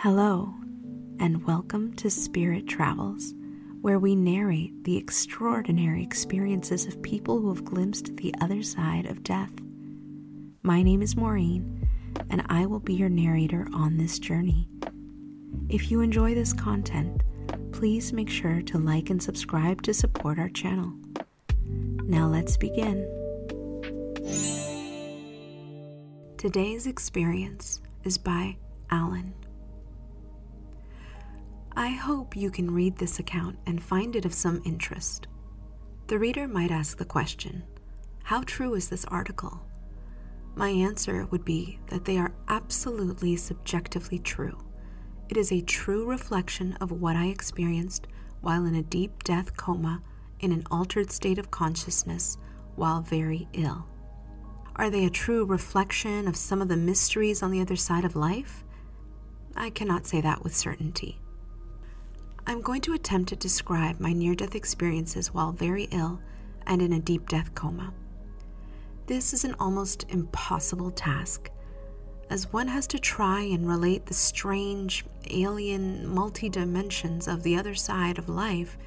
Hello, and welcome to Spirit Travels, where we narrate the extraordinary experiences of people who have glimpsed the other side of death. My name is Maureen, and I will be your narrator on this journey. If you enjoy this content, please make sure to like and subscribe to support our channel. Now let's begin. Today's experience is by Alan. I hope you can read this account and find it of some interest. The reader might ask the question, how true is this article? My answer would be that they are absolutely subjectively true. It is a true reflection of what I experienced while in a deep death coma in an altered state of consciousness while very ill. Are they a true reflection of some of the mysteries on the other side of life? I cannot say that with certainty. I'm going to attempt to describe my near-death experiences while very ill and in a deep death coma. This is an almost impossible task, as one has to try and relate the strange, alien multi-dimensions of the other side of life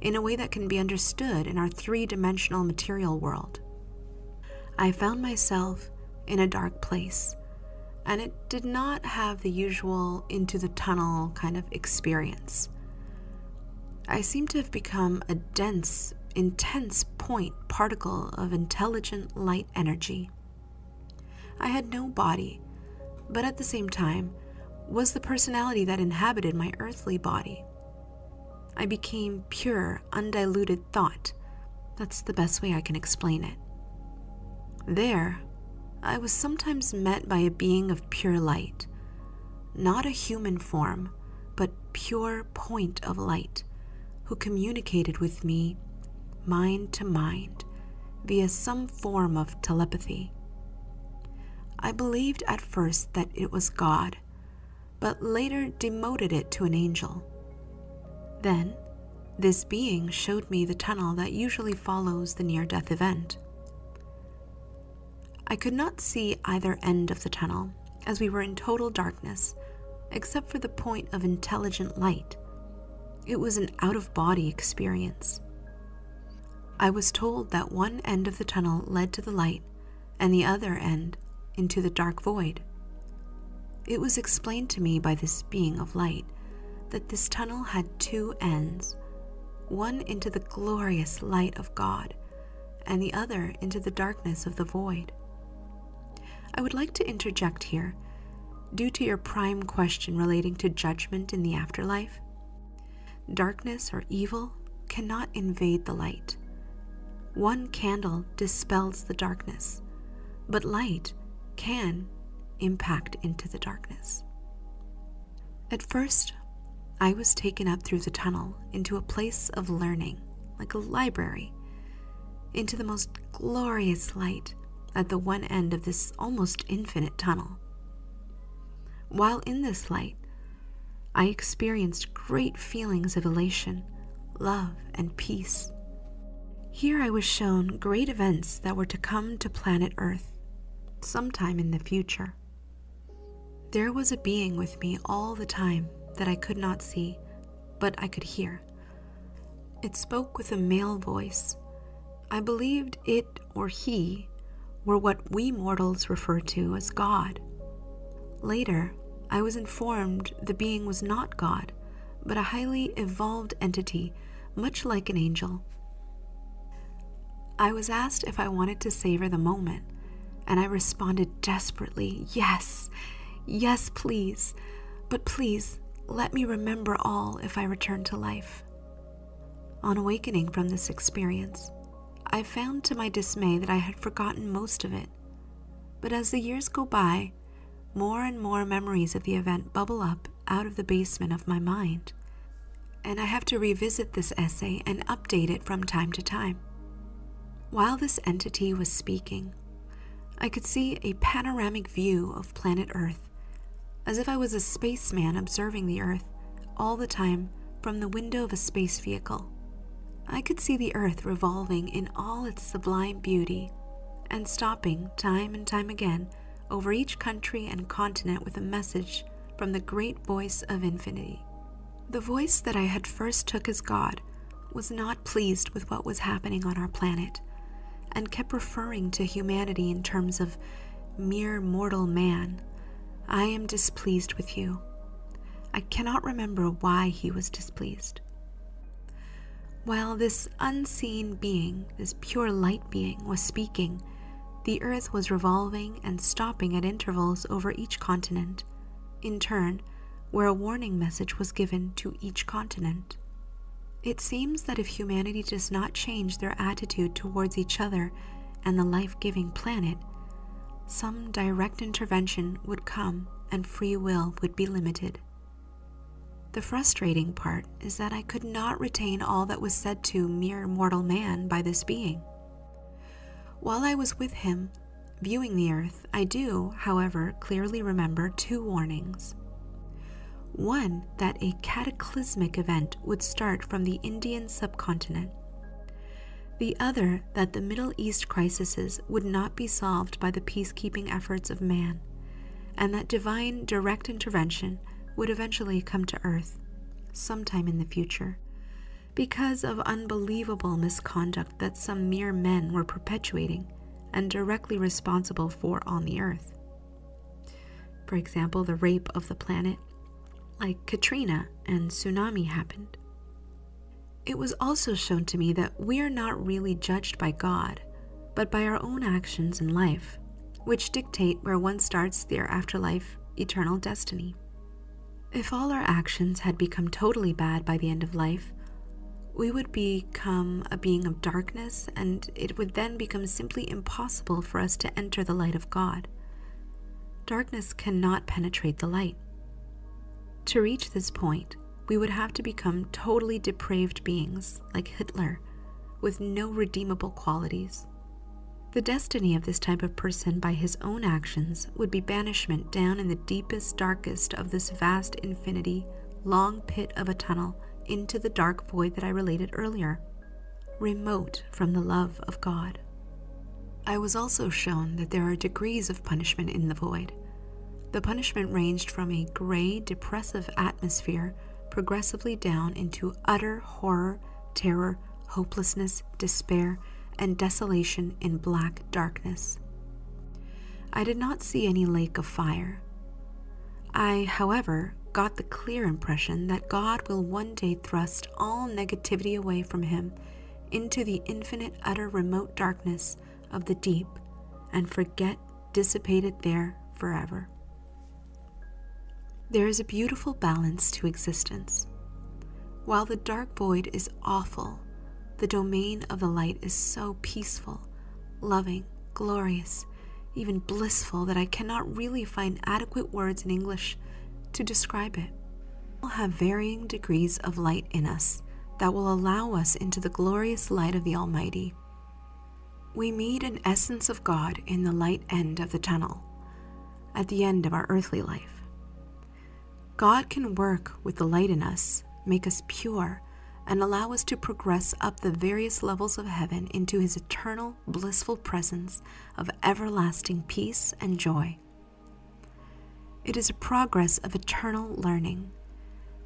in a way that can be understood in our three-dimensional material world. I found myself in a dark place, and it did not have the usual into the tunnel kind of experience. I seem to have become a dense, intense point particle of intelligent light energy. I had no body, but at the same time was the personality that inhabited my earthly body. I became pure, undiluted thought. That's the best way I can explain it. There, I was sometimes met by a being of pure light, not a human form, but pure point of light, who communicated with me mind to mind via some form of telepathy. I believed at first that it was God, but later demoted it to an angel. Then, this being showed me the tunnel that usually follows the near-death event. I could not see either end of the tunnel, as we were in total darkness, except for the point of intelligent light. It was an out-of-body experience. I was told that one end of the tunnel led to the light, and the other end into the dark void. It was explained to me by this being of light that this tunnel had two ends, one into the glorious light of God, and the other into the darkness of the void. I would like to interject here, due to your prime question relating to judgment in the afterlife. Darkness or evil cannot invade the light. One candle dispels the darkness, but light can impact into the darkness. At first, I was taken up through the tunnel into a place of learning, like a library, into the most glorious light at the one end of this almost infinite tunnel. While in this light, I experienced great feelings of elation, love, and peace. Here I was shown great events that were to come to planet Earth sometime in the future. There was a being with me all the time that I could not see, but I could hear. It spoke with a male voice. I believed it or he were what we mortals refer to as God. Later, I was informed the being was not God, but a highly evolved entity, much like an angel. I was asked if I wanted to savor the moment, and I responded desperately, yes, yes, please, but please let me remember all if I return to life. On awakening from this experience, I found to my dismay that I had forgotten most of it, but as the years go by, more and more memories of the event bubble up out of the basement of my mind, and I have to revisit this essay and update it from time to time. While this entity was speaking, I could see a panoramic view of planet Earth, as if I was a spaceman observing the Earth all the time from the window of a space vehicle. I could see the Earth revolving in all its sublime beauty and stopping time and time again over each country and continent with a message from the great voice of infinity. The voice that I had first took as God was not pleased with what was happening on our planet, and kept referring to humanity in terms of mere mortal man. I am displeased with you. I cannot remember why he was displeased. While this unseen being, this pure light being, was speaking, the earth was revolving and stopping at intervals over each continent, in turn, where a warning message was given to each continent. It seems that if humanity does not change their attitude towards each other and the life-giving planet, some direct intervention would come and free will would be limited. The frustrating part is that I could not retain all that was said to mere mortal man by this being. While I was with him, viewing the earth, I do, however, clearly remember two warnings. One, that a cataclysmic event would start from the Indian subcontinent. The other, that the Middle East crises would not be solved by the peacekeeping efforts of man, and that divine direct intervention would eventually come to Earth, sometime in the future, because of unbelievable misconduct that some mere men were perpetuating and directly responsible for on the Earth. For example, the rape of the planet, like Katrina and tsunami happened. It was also shown to me that we are not really judged by God, but by our own actions in life, which dictate where one starts their afterlife eternal destiny. If all our actions had become totally bad by the end of life, we would become a being of darkness, and it would then become simply impossible for us to enter the light of God. Darkness cannot penetrate the light. To reach this point, we would have to become totally depraved beings, like Hitler, with no redeemable qualities. The destiny of this type of person by his own actions would be banishment down in the deepest, darkest of this vast infinity, long pit of a tunnel into the dark void that I related earlier, remote from the love of God. I was also shown that there are degrees of punishment in the void. The punishment ranged from a gray, depressive atmosphere progressively down into utter horror, terror, hopelessness, despair, and desolation in black darkness. I did not see any lake of fire. I, however, got the clear impression that God will one day thrust all negativity away from him into the infinite, utter, remote darkness of the deep and forget dissipated there forever. There is a beautiful balance to existence. While the dark void is awful, the domain of the light is so peaceful, loving, glorious, even blissful that I cannot really find adequate words in English to describe it. We all have varying degrees of light in us that will allow us into the glorious light of the Almighty. We meet an essence of God in the light end of the tunnel, at the end of our earthly life. God can work with the light in us, make us pure, and allow us to progress up the various levels of heaven into his eternal, blissful presence of everlasting peace and joy. It is a progress of eternal learning.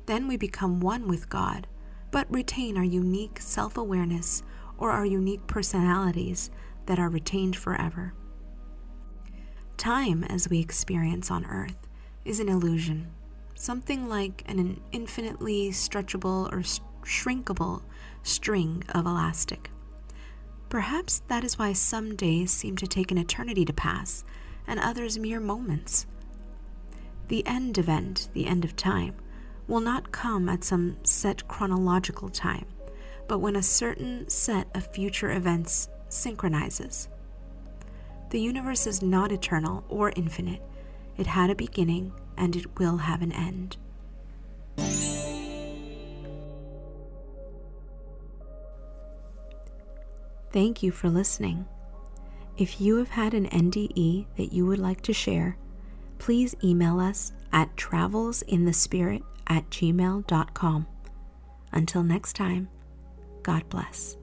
Then we become one with God, but retain our unique self-awareness or our unique personalities that are retained forever. Time, as we experience on earth, is an illusion, something like an infinitely stretchable or shrinkable string of elastic. Perhaps that is why some days seem to take an eternity to pass, and others mere moments. The end event, the end of time, will not come at some set chronological time, but when a certain set of future events synchronizes. The universe is not eternal or infinite. It had a beginning, and it will have an end. Thank you for listening. If you have had an NDE that you would like to share, please email us at travelsinthespirit@gmail.com. Until next time, God bless.